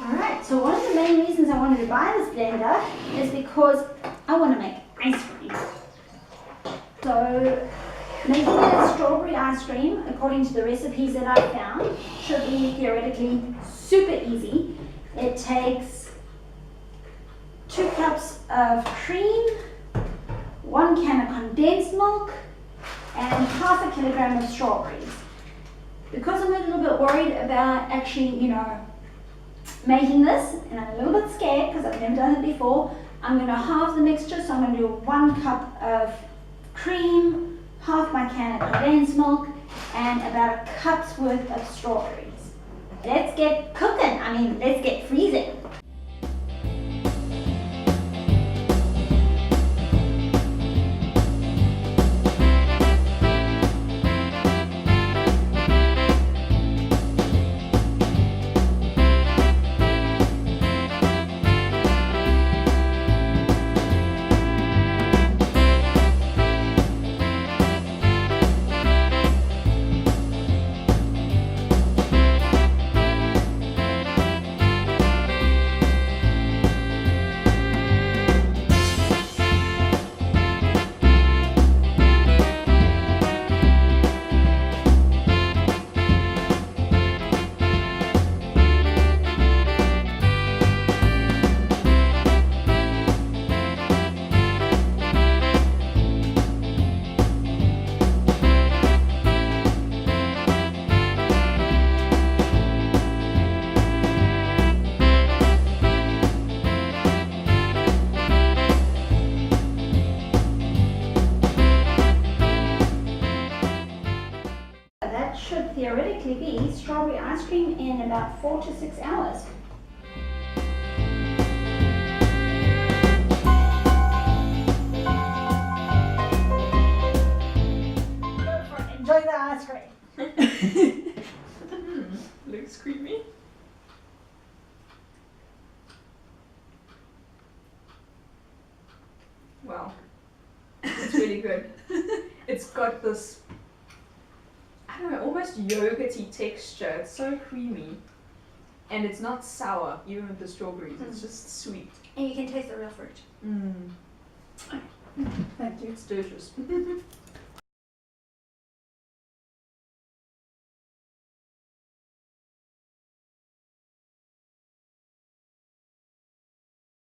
Alright, so one of the main reasons I wanted to buy this blender is because I want to make ice cream. So making a strawberry ice cream, according to the recipes that I found, should be theoretically super easy. It takes 2 cups of cream, 1 can of condensed milk, and half a kilogram of strawberries. Because I'm a little bit worried about actually, making this, and I'm a little bit scared because I've never done it before, I'm going to halve the mixture. So I'm going to do 1 cup of cream, half my can of condensed milk, and about a cup's worth of strawberries. Let's get cooking. Let's get freezing. That should theoretically be strawberry ice cream in about 4 to 6 hours. Go for it. Enjoy the ice cream. Looks creamy. Wow, it's really good. It's got this, I don't know, almost yogurty texture. It's so creamy. And it's not sour, even with the strawberries. It's just sweet. And you can taste the real fruit. Thank you. It's delicious.